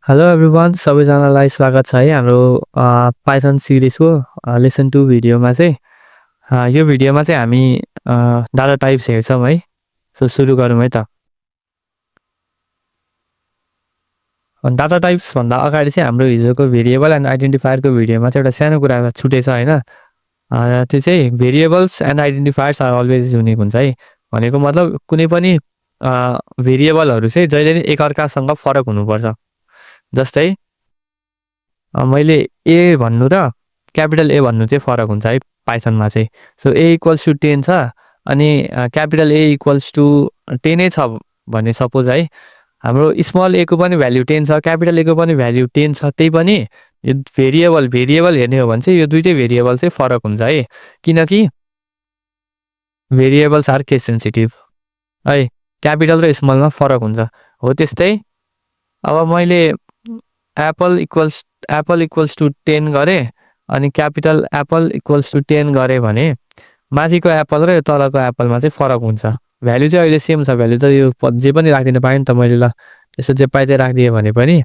Hello everyone सबैजनालाई स्वागत छ है हाम्रो पाइथन सिरिजको लेसन 2 भिडियोमा चाहिँ यो भिडियोमा चाहिँ हामी डाटा टाइप्स हेर्छौँ है। सो सुरु गरौँ है त। डाटा टाइप्स भन्दा अगाडि चाहिँ हाम्रो हिजोको भेरिएबल एन्ड आइडेन्टिफायरको भिडियोमा चाहिँ एउटा सानो कुरा छुटेछ होइन। त्यो चाहिँ variables and identifiers are always unique हुन्छ है। भनेको मतलब कुनै पनि भेरिएबलहरू चाहिँ जहिले पनि एकअर्कासँग फरक हुनुपर्छ। जस्तै मैले ए भन्नु र क्यापिटल ए भन्नु चाहिँ फरक हुन्छ है पाइथनमा चाहिँ। सो ए इक्वल्स टु 10 छ अनि क्यापिटल ए इक्वल्स टु 10 छ भने सपोज है, हाम्रो स्मल ए को पनि भ्याल्यु 10 छ, क्यापिटल ए को पनि भ्याल्यु 10 छ, त्यही पनि यो भेरिएबल हेर्ने हो भने चाहिँ यो दुइटै भेरिएबल चाहिँ फरक हुन्छ है। किनकि भेरिएबल्स आर केस सेन्सिटिभ है, क्यापिटल र स्मलमा फरक हुन्छ। हो त्यस्तै अब मैले एप्पल इक्वल्स टु 10 गरेँ अनि क्यापिटल एप्पल इक्वल्स टु 10 गरेँ भने माथिको एप्पल र यो तलको एप्पलमा चाहिँ फरक हुन्छ। भ्याल्यु चाहिँ अहिले सेम छ, भ्याल्यु चाहिँ यो जे पनि राखिदिन पाएँ नि त मैले। ल यसो जे पाइ चाहिँ राखिदिएँ भने पनि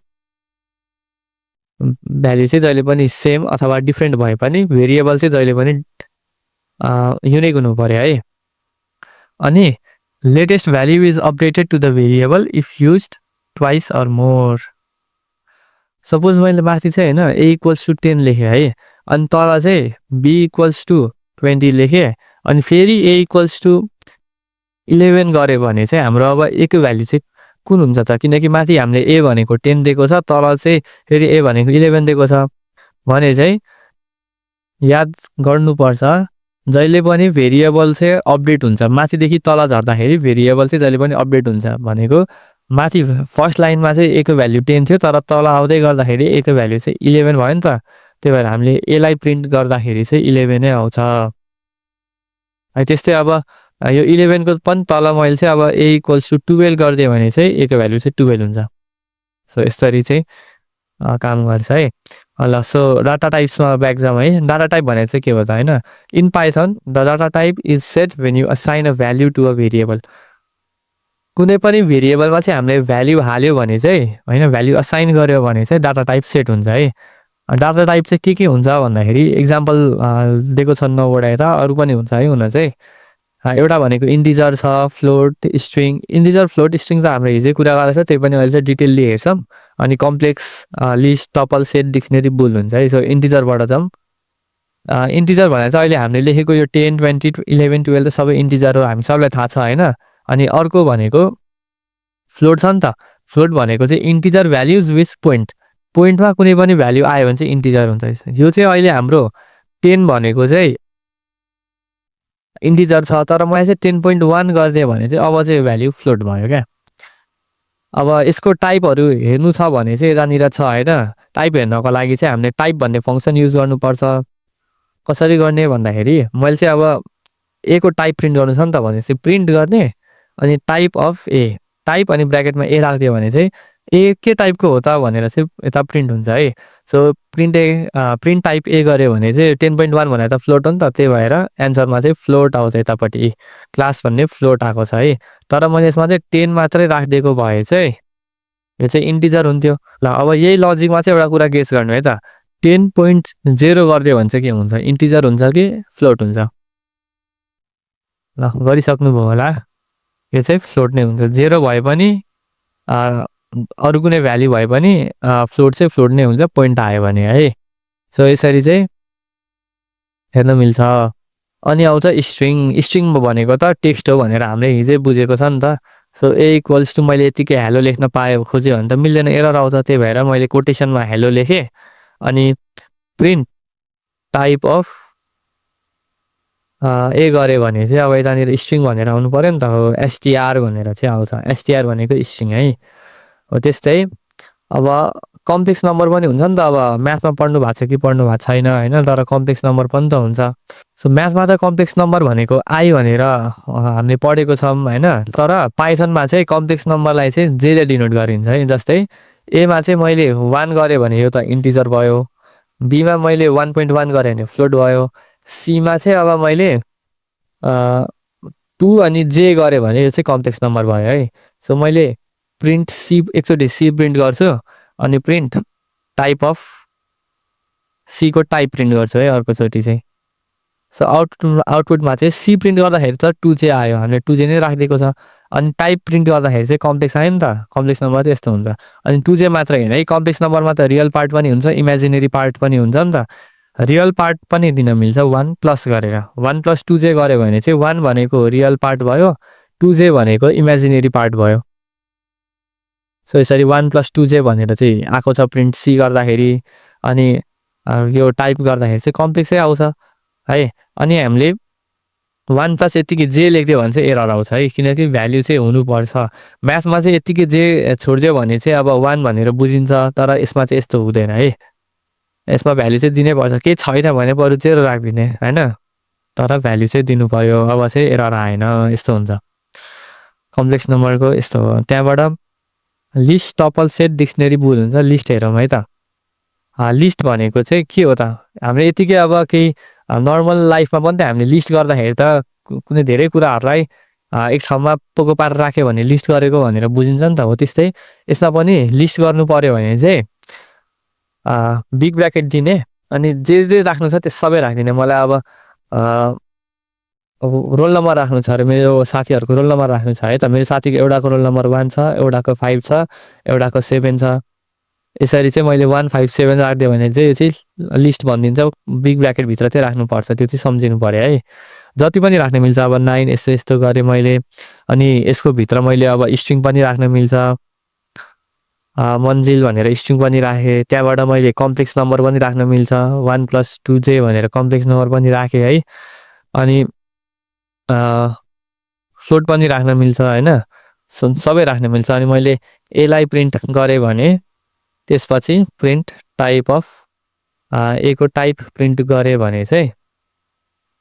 भ्याल्यु चाहिँ जहिले पनि सेम अथवा डिफ्रेन्ट भए पनि भेरिएबल चाहिँ जहिले पनि युनिक हुनु पर्यो है। अनि latest value is updated to the variable if used twice or more. Suppose मैले माथि चाहिँ होइन ए इक्वल्स टु 10 लेखेँ है, अनि तल चाहिँ बी इक्वल्स टु 20 लेखेँ अनि फेरि ए इक्वल्स टु 11 गऱ्यो भने चाहिँ हाम्रो अब ए को भ्याल्यु चाहिँ कुन हुन्छ त? किनकि माथि हामीले ए भनेको 10 दिएको छ, तल चाहिँ फेरि ए भनेको 11 दिएको छ भने चाहिँ याद गर्नुपर्छ जहिले पनि भेरिएबल चाहिँ अपडेट हुन्छ। माथिदेखि तल झर्दाखेरि भेरिएबल चाहिँ जहिले पनि अपडेट हुन्छ। भनेको माथि फर्स्ट लाइनमा चाहिँ ए को भ्याल्यु 10 थियो, तर तल आउँदै गर्दाखेरि ए को भ्याल्यु चाहिँ 11 भयो नि त। त्यही भएर हामीले एलाई प्रिन्ट गर्दाखेरि चाहिँ 11 नै आउँछ है। त्यस्तै अब यो 11 को पनि तल मैले चाहिँ अब ए इक्वल्स टु 12 गरिदिएँ भने चाहिँ ए को भ्याल्यु चाहिँ 12 हुन्छ। सो यसरी चाहिँ काम गर्छ है। ल सो डाटा टाइप्समा ब्याक जाउँ है। डाटा टाइप भनेर चाहिँ के हो त होइन, in Python the data type is set when you assign a value to a variable. कुनै पनि भेरिएबलमा चाहिँ हामीले भ्याल्यु हाल्यो भने चाहिँ होइन, भ्याल्यु असाइन गर्यो भने चाहिँ डाटा टाइप सेट हुन्छ है। डाटा टाइप चाहिँ के हुन्छ भन्दाखेरि इक्जाम्पल दिएको छ 9 वटा, अरू पनि हुन्छ है हुन चाहिँ। एउटा भनेको इन्टिजर छ, float, string. Integer, float, string त हाम्रो हिजै कुरा गरेको छ, त्यही पनि अहिले चाहिँ डिटेलली हेर्छौँ। अनि complex, list, tuple, set, dictionary, bull हुन्छ है। सो इन्टिजरबाट जाउँ। इन्टिजर भनेर चाहिँ अहिले हामीले लेखेको यो 10, 20, 11, 12 त सबै इन्टिजर हो, हामी सबलाई थाहा छ होइन। अनि अर्को भनेको फ्लोट छ नि त। फ्लोट भनेको चाहिँ इन्टिजर भ्याल्युज विथ पोइन्टमा कुनै पनि भ्याल्यु आयो भने चाहिँ इन्टिजर हुन्छ। यो चाहिँ अहिले हाम्रो 10 भनेको चाहिँ इन्टिजर छ, तर मैले चाहिँ 10.1 गरिदिएँ भने चाहिँ अब चाहिँ भ्याल्यु फ्लोट भयो क्या। अब यसको टाइपहरू हेर्नु छ भने चाहिँ यतानिर छ होइन। टाइप हेर्नको लागि चाहिँ हामीले टाइप भन्ने फङ्सन युज गर्नुपर्छ। कसरी गर्ने भन्दाखेरि मैले चाहिँ अब ए को टाइप प्रिन्ट गर्नु छ नि त भने चाहिँ प्रिन्ट गर्ने अनि टाइप अफ ए, टाइप अनि ब्र्याकेटमा ए राखिदियो भने चाहिँ ए के टाइपको हो त भनेर चाहिँ यता प्रिन्ट हुन्छ है। सो प्रिन्ट टाइप ए गऱ्यो भने चाहिँ 10.1 भनेर त फ्लोट हो नि त, त्यही भएर एन्सरमा चाहिँ फ्लोट आउँछ यतापट्टि, क्लास भन्ने फ्लोट आएको छ है। तर मैले यसमा चाहिँ 10 मात्रै राखिदिएको भए चाहिँ यो चाहिँ इन्टिजर हुन्थ्यो। ल अब यही लजिकमा चाहिँ एउटा कुरा गेस गर्नु है त, 10.0 गरिदियो भने चाहिँ के हुन्छ, इन्टिजर हुन्छ कि फ्लोट हुन्छ? ल गरिसक्नुभयो होला, यो चाहिँ फ्लोट नै हुन्छ। 0 भए पनि अरू कुनै भ्याल्यु भए पनि फ्लोट चाहिँ फ्लोट नै हुन्छ, पोइन्ट आयो भने है। सो यसरी चाहिँ हेर्न मिल्छ। अनि आउँछ स्ट्रिङ। स्ट्रिङ भनेको त टेक्स्ट हो भनेर हामीले हिजै बुझेको छ नि त। सो ए इक्वल्स टु मैले यतिकै हेलो लेख्न खोजेँ भने त मिल्दैन, एरर आउँछ। त्यही भएर मैले कोटेसनमा हेलो लेखेँ अनि प्रिन्ट टाइप अफ ए गऱ्यो भने चाहिँ अब यतानिर स्ट्रिङ भनेर आउनु पऱ्यो नि त। हो एसटिआर भनेर चाहिँ आउँछ, एसटिआर भनेको स्ट्रिङ है। हो त्यस्तै अब कम्प्लेक्स नम्बर पनि हुन्छ नि त। अब म्याथमा पढ्नु भएको छ कि पढ्नु भएको छैन होइन, तर कम्प्लेक्स नम्बर पनि त हुन्छ। सो म्याथमा त कम्प्लेक्स नम्बर भनेको आई भनेर हामीले पढेको छौँ होइन, तर पाइथनमा चाहिँ कम्प्लेक्स नम्बरलाई चाहिँ जेले डिनोट गरिन्छ है। जस्तै एमा चाहिँ मैले 1 गरेँ भने यो त इन्टिजर भयो, बीमा मैले 1.1 गरेँ भने फ्लोट भयो, सीमा चाहिँ अब मैले 2 अनि जे गरेँ भने यो चाहिँ कम्प्लेक्स नम्बर भयो है। सो मैले प्रिन्ट सी, एकचोटि सी प्रिन्ट गर्छु अनि प्रिन्ट टाइप अफ सी को टाइप प्रिन्ट गर्छु है अर्कोचोटि चाहिँ। सो आउटपुटमा चाहिँ सी प्रिन्ट गर्दाखेरि त 2J आयो, हामीले 2J नै राखिदिएको छ। अनि टाइप प्रिन्ट गर्दाखेरि चाहिँ कम्प्लेक्स आयो नि त, कम्प्लेक्स नम्बर चाहिँ यस्तो हुन्छ। अनि 2J मात्र होइन है, कम्प्लेक्स नम्बरमा त रियल पार्ट पनि हुन्छ, इमेजिनेरी पार्ट पनि हुन्छ नि त। रियल पार्ट पनि दिन मिल्छ 1 प्लस गरेर, 1 + 2J गऱ्यो भने चाहिँ 1 भनेको रियल पार्ट भयो, 2J भनेको इमेजिनेरी पार्ट भयो। सो यसरी 1 + 2J भनेर चाहिँ आएको छ प्रिन्ट सी गर्दाखेरि। अनि यो टाइप गर्दाखेरि चाहिँ कम्प्लेक्सै आउँछ है। अनि हामीले 1 + यतिकै जे लेखिदियो भने चाहिँ एरर आउँछ है, किनकि भ्याल्यु चाहिँ हुनुपर्छ। म्याथमा चाहिँ यतिकै जे छोडिदियो भने चाहिँ अब 1 भनेर बुझिन्छ, तर यसमा चाहिँ यस्तो हुँदैन है। यसमा भ्याल्यु चाहिँ दिनै पर्छ, केही छैन भने बरु 0 राखिदिने होइन, तर भ्याल्यु चाहिँ दिनु पर्यो, अब चाहिँ एरर आएन, यस्तो हुन्छ कम्प्लेक्स नम्बरको यस्तो हो। त्यहाँबाट list, tuple, set, dictionary, bull हुन्छ। लिस्ट हेरौँ है त। लिस्ट भनेको चाहिँ के हो त, हामीले यतिकै अब केही नर्मल लाइफमा पनि त हामीले लिस्ट गर्दाखेरि त कुनै धेरै कुराहरूलाई एक ठाउँमा पोको पारेर राख्यो भने लिस्ट गरेको भनेर बुझिन्छ नि त। हो त्यस्तै यसमा पनि लिस्ट गर्नु पर्यो भने चाहिँ बिग ब्र्याकेट दिने, अनि जे जे राख्नु छ त्यो सबै राखिदिने। मलाई अब रोल नम्बर राख्नु छ अरे, मेरो साथीहरूको रोल नम्बर राख्नु छ है त। मेरो साथीको एउटाको रोल नम्बर 1 छ, एउटाको 5 छ, एउटाको 7 छ। यसरी चाहिँ मैले 1 5 7 राखिदियो भने चाहिँ यो चाहिँ लिस्ट भनिदिन्छ। बिग ब्र्याकेटभित्र चाहिँ राख्नुपर्छ, त्यो चाहिँ सम्झिनु पऱ्यो है। जति पनि राख्न मिल्छ, अब 9 यस्तो यस्तो गरेँ मैले। अनि यसको भित्र मैले अब स्ट्रिङ पनि राख्न मिल्छ, मन्जिल भनेर स्ट्रिङ पनि राखेँ। त्यहाँबाट मैले कम्प्लेक्स नम्बर पनि राख्न मिल्छ, 1 + 2J भनेर कम्प्लेक्स नम्बर पनि राखेँ है। अनि फ्लोट पनि राख्न मिल्छ होइन, सबै राख्न मिल्छ। अनि मैले एलाई प्रिन्ट गरेँ भने त्यसपछि प्रिन्ट टाइप अफ ए को टाइप प्रिन्ट गरेँ भने चाहिँ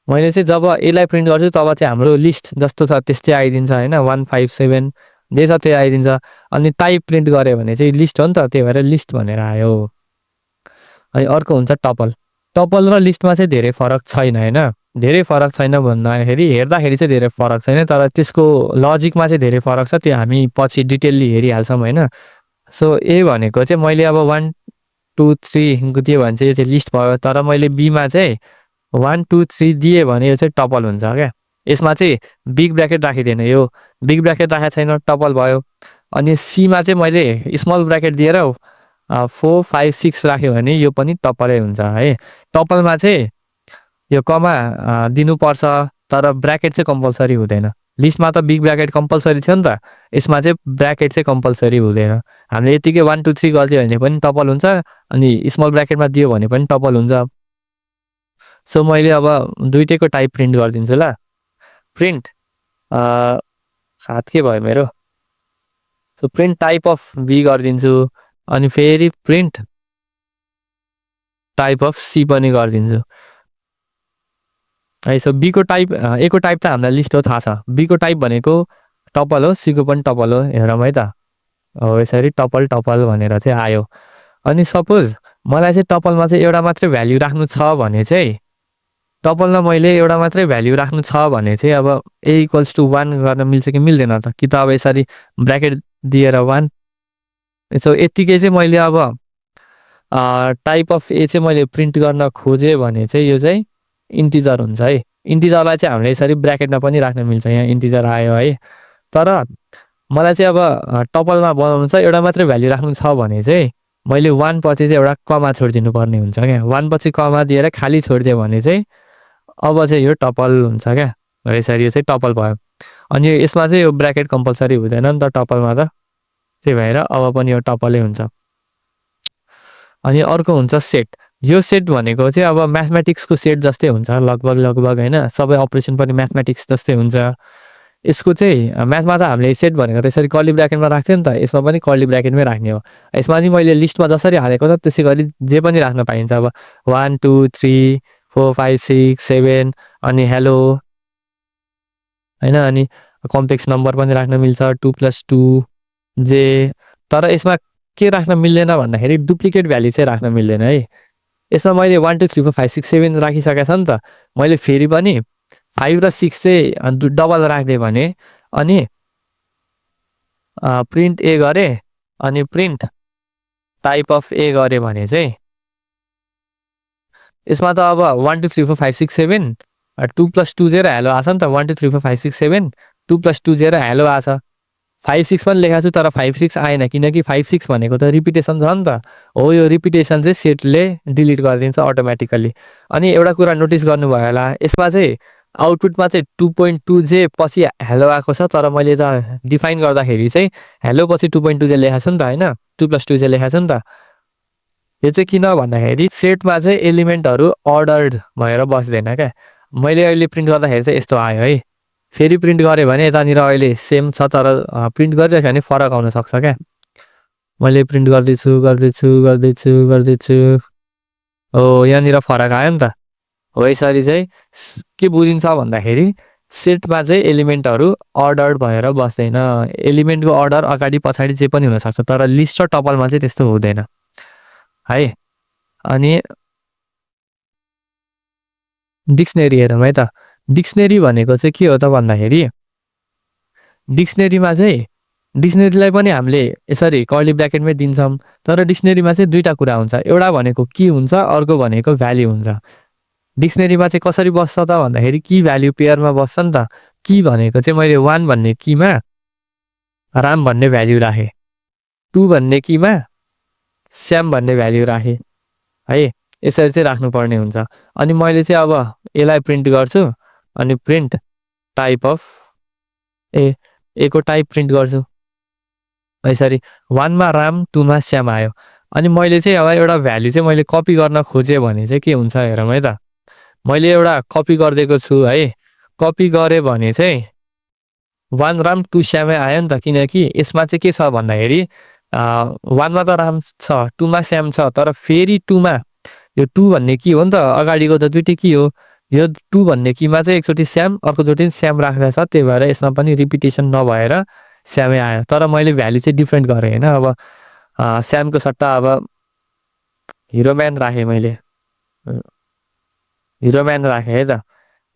मैले चाहिँ जब एलाई प्रिन्ट गर्छु तब चाहिँ हाम्रो लिस्ट जस्तो छ त्यस्तै आइदिन्छ होइन, 1 5 7 जे छ त्यो आइदिन्छ। अनि टाइप प्रिन्ट गऱ्यो भने चाहिँ लिस्ट हो नि त, त्यही भएर लिस्ट भनेर आयो है। अर्को हुन्छ टपल। टपल र लिस्टमा चाहिँ धेरै फरक छैन होइन, धेरै फरक छैन भन्दाखेरि हेर्दाखेरि चाहिँ धेरै फरक छैन, तर त्यसको लजिकमा चाहिँ धेरै फरक छ, त्यो हामी पछि डिटेलली हेरिहाल्छौँ होइन। सो ए भनेको चाहिँ मैले अब 1 2 3 दियो भने चाहिँ यो चाहिँ लिस्ट भयो, तर मैले बीमा चाहिँ 1 2 3 दिएँ भने यो चाहिँ टपल हुन्छ क्या। यसमा चाहिँ बिग ब्र्याकेट राखिदिएन, यो बिग ब्र्याकेट राखेको छैन, टपल भयो। अनि सीमा चाहिँ मैले स्मल ब्र्याकेट दिएर 4 5 6 राख्यो भने यो पनि टपलै हुन्छ है। टपलमा चाहिँ यो कमा दिनुपर्छ, तर ब्र्याकेट चाहिँ कम्पलसरी हुँदैन। लिस्टमा त बिग ब्र्याकेट कम्पलसरी थियो नि त, यसमा चाहिँ ब्र्याकेट चाहिँ कम्पलसरी हुँदैन। हामीले यतिकै 1 2 3 गरिदियो भने पनि टपल हुन्छ, अनि स्मल ब्र्याकेटमा दियो भने पनि टपल हुन्छ। सो मैले अब दुइटैको टाइप प्रिन्ट गरिदिन्छु ल। प्रिन्ट हात के भयो मेरो, so print type of B गरिदिन्छु, अनि फेरि प्रिन्ट टाइप अफ सी पनि गरिदिन्छु है। सो बीको टाइप, ए को टाइप त हामीलाई लिस्ट हो थाहा छ, बीको टाइप भनेको टपल हो, सीको पनि टपल हो, हेरौँ है त। हो यसरी टपल टपल भनेर चाहिँ आयो। अनि सपोज मलाई चाहिँ टपलमा चाहिँ एउटा मात्रै भ्याल्यु राख्नु छ भने चाहिँ, टपलमा मैले एउटा मात्रै भ्याल्यु राख्नु छ भने चाहिँ अब ए = 1 गर्न मिल्छ कि मिल्दैन त, कि त अब यसरी ब्र्याकेट दिएर 1। सो यतिकै चाहिँ मैले अब टाइप अफ ए चाहिँ मैले प्रिन्ट गर्न खोजेँ भने चाहिँ यो चाहिँ इन्टिजर हुन्छ है। इन्टिजरलाई चाहिँ हामीले यसरी ब्र्याकेटमा पनि राख्न मिल्छ, यहाँ इन्टिजर आयो है। तर मलाई चाहिँ अब टपलमा बनाउनु छ, एउटा मात्रै भ्याल्यु राख्नु छ भने चाहिँ मैले 1 पछि चाहिँ एउटा कमा छोडिदिनु पर्ने हुन्छ क्या। 1 पछि कमा दिएर खाली छोडिदियो भने चाहिँ अब चाहिँ यो टपल हुन्छ क्या। यसरी यो चाहिँ टपल भयो। अनि यसमा चाहिँ यो ब्र्याकेट कम्पलसरी हुँदैन नि त टपलमा त, त्यही भएर अब पनि यो टपलै हुन्छ। अनि अर्को हुन्छ सेट। यो सेट भनेको चाहिँ अब म्याथमेटिक्सको सेट जस्तै हुन्छ लगभग होइन, सबै अपरेसन पनि म्याथमेटिक्स जस्तै हुन्छ। यसको चाहिँ म्याथमा त हामीले सेट भनेको त्यसरी कर्ली ब्र्याकेटमा राख्थ्यो नि त, यसमा पनि कर्ली ब्र्याकेटमै राख्ने हो। यसमा चाहिँ मैले लिस्टमा जसरी हालेको त त्यसै गरी जे पनि राख्न पाइन्छ। अब 1 2 3 4 5 6 7 अनि हेलो होइन, अनि कम्प्लेक्स नम्बर पनि राख्न मिल्छ 2 + 2 जे। तर यसमा के राख्न मिल्दैन भन्दाखेरि डुप्लिकेट भ्याल्यु चाहिँ राख्न मिल्दैन है। यसमा मैले 1 2 3 4 5 6 7 राखिसकेको छ नि त, मैले फेरि पनि 5 र 6 चाहिँ डबल राखिदिएँ भने, अनि प्रिन्ट ए गरेँ, अनि प्रिन्ट टाइप अफ ए गरे भने चाहिँ यसमा त अब 1 2 3 4 5 6 7 2 + 2 0 हेलो आछ नि त 1 2 3 4 5 6 7 2 + 2 0 हेलो आछ 5 6 पनि लेखाएको छु तर 5 6 आएन किनकि 5 6 भनेको त रिपिटेसन छ नि त हो यो रिपिटेसन चाहिँ सेटले डिलिट गरिदिन्छ अटोमेटिकली अनि एउटा कुरा नोटिस गर्नुभयो होला यसमा चाहिँ आउटपुटमा चाहिँ 2.2 जे पछि हेलो आएको छ तर मैले त डिफाइन गर्दाखेरि चाहिँ हेलो पछि 2.2 जे लेखाएको छु नि त हैन 2 + 2 जे लेखाएको छु नि त यो चाहिँ किन भन्दाखेरि सेटमा चाहिँ एलिमेन्टहरू अर्डर्ड भएर बस्दैन क्या मैले अहिले प्रिन्ट गर्दाखेरि चाहिँ यस्तो आयो है फेरि प्रिन्ट गरेँ भने यतानिर अहिले सेम छ तर प्रिन्ट गरिरहेको भने फरक आउन सक्छ क्या मैले प्रिन्ट गर्दैछु हो यहाँनिर फरक आयो नि त हो यसरी चाहिँ के बुझिन्छ भन्दाखेरि सेटमा चाहिँ एलिमेन्टहरू अर्डर भएर बस्दैन एलिमेन्टको अर्डर अगाडि पछाडि जे पनि हुनसक्छ तर लिस्ट र टपलमा चाहिँ त्यस्तो हुँदैन है अनि डिक्सनेरी हेरौँ है त डिक्सनेरी भनेको चाहिँ के हो त भन्दाखेरि डिक्सनेरीमा चाहिँ डिक्सनेरीलाई पनि हामीले यसरी कर्ली ब्र्याकेटमै दिन्छौँ तर डिक्सनेरीमा चाहिँ दुईवटा कुरा हुन्छ एउटा भनेको की हुन्छ अर्को भनेको भ्याल्यु हुन्छ डिक्सनेरीमा चाहिँ कसरी बस्छ त भन्दाखेरि की भ्याल्यु पेयरमा बस्छ नि त की भनेको चाहिँ मैले 1 भन्ने कीमा राम भन्ने भ्याल्यु राखेँ 2 भन्ने कीमा श्याम भन्ने भ्याल्यु राखेँ है यसरी चाहिँ राख्नुपर्ने हुन्छ अनि मैले चाहिँ अब यसलाई प्रिन्ट गर्छु अनि प्रिन्ट टाइप अफ ए को टाइप प्रिन्ट गर्छु यसरी 1 मा राम 2 मा श्याम आयो अनि मैले चाहिँ अब एउटा भ्याल्यु चाहिँ मैले कपी गर्न खोजेँ भने चाहिँ के हुन्छ हेरौँ है त मैले एउटा कपी गरिदिएको छु है कपी गरेँ भने चाहिँ 1 राम 2 श्यामै आयो नि त किनकि यसमा चाहिँ के छ भन्दाखेरि 1 मा त राम छ 2 मा श्याम छ तर फेरि 2 मा यो 2 भन्ने की हो नि त अगाडिको त दुईटै की हो यो 2 भन्ने कीमा चाहिँ एकचोटि श्याम अर्कोचोटि श्याम राखेको छ त्यही भएर यसमा पनि रिपिटेसन नभएर श्यामै आयो तर मैले भ्याल्यु चाहिँ डिफ्रेन्ट गरेँ होइन अब श्यामको सट्टा अब हिरोम्यान राखेँ मैले हिरोम्यान राखेँ है त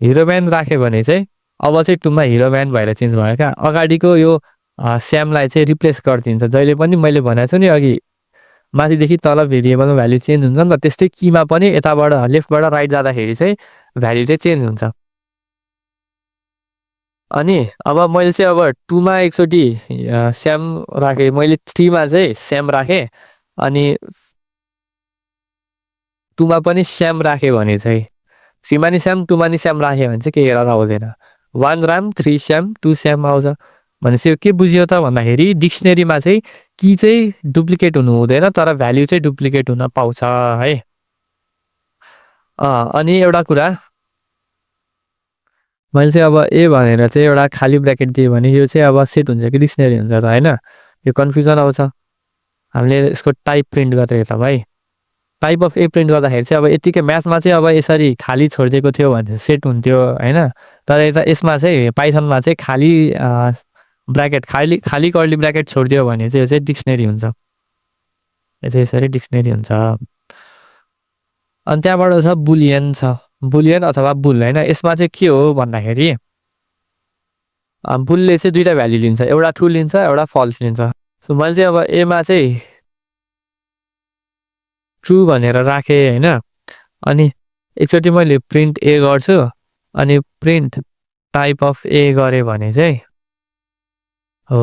हिरोम्यान राखेँ भने चाहिँ अब चाहिँ 2 मा हिरोम्यान भएर चेन्ज भयो क्या अगाडिको यो श्यामलाई चाहिँ रिप्लेस गरिदिन्छ जहिले पनि मैले भनेको छु नि अघि माथिदेखि तल भेरिएबलमा भ्याल्यु चेन्ज हुन्छ नि त त्यस्तै कीमा पनि यताबाट लेफ्टबाट राइट जाँदाखेरि चाहिँ भ्याल्यु चाहिँ चेन्ज हुन्छ अनि अब मैले चाहिँ अब 2 मा एकचोटि श्याम राखेँ मैले 3 मा चाहिँ श्याम राखेँ अनि 2 मा पनि श्याम राखेँ भने चाहिँ 3 मा नि श्याम 2 मा नि श्याम राखेँ भने चाहिँ केही एरर आउँदैन 1 राम 3 श्याम 2 श्याम आउँछ भनेपछि के बुझियो त भन्दाखेरि डिक्सनेरीमा चाहिँ की चाहिँ डुप्लिकेट हुनु हुँदैन तर भ्याल्यु चाहिँ डुप्लिकेट हुन पाउँछ है अनि एउटा कुरा मैले चाहिँ अब ए भनेर चाहिँ एउटा खाली ब्र्याकेट दिएँ भने यो चाहिँ अब सेट हुन्छ कि डिक्सनेरी हुन्छ त होइन यो कन्फ्युजन आउँछ हामीले यसको टाइप प्रिन्ट गरेर त भाइ टाइप अफ ए प्रिन्ट गर्दाखेरि चाहिँ अब यतिकै म्याथमा चाहिँ अब यसरी खाली छोडिदिएको थियो भने सेट हुन्थ्यो होइन तर यता यसमा चाहिँ पाइथनमा चाहिँ खाली ब्र्याकेट खाली कर्ली ब्र्याकेट छोडिदियो भने चाहिँ यो चाहिँ डिक्सनेरी हुन्छ यो चाहिँ यसरी डिक्सनेरी हुन्छ अनि त्यहाँबाट छ बुलियन अथवा बुल होइन यसमा चाहिँ के हो भन्दाखेरि बुलले चाहिँ दुईवटा भ्याल्यु लिन्छ एउटा ट्रु लिन्छ एउटा फल्स लिन्छ सो मैले चाहिँ अब एमा चाहिँ ट्रु भनेर राखेँ होइन अनि एकचोटि मैले प्रिन्ट ए गर्छु अनि प्रिन्ट टाइप अफ ए गरेँ भने चाहिँ हो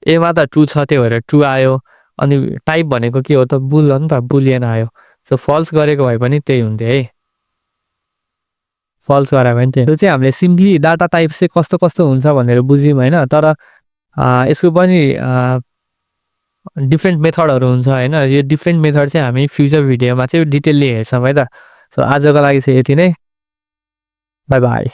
एमा त ट्रु छ त्यही भएर ट्रु आयो अनि टाइप भनेको के हो त बुल हो नि त बुलियन आयो सो फल्स गरेको भए पनि त्यही हुन्थ्यो है फल्स गरायो भने त्यो चाहिँ हामीले सिम्पली डाटा टाइप चाहिँ कस्तो कस्तो हुन्छ भनेर बुझ्यौँ होइन तर यसको पनि डिफ्रेन्ट मेथडहरू हुन्छ होइन यो डिफ्रेन्ट मेथड चाहिँ हामी फ्युचर भिडियोमा चाहिँ डिटेलली हेर्छौँ है त सो आजको लागि चाहिँ यति नै बाई बाई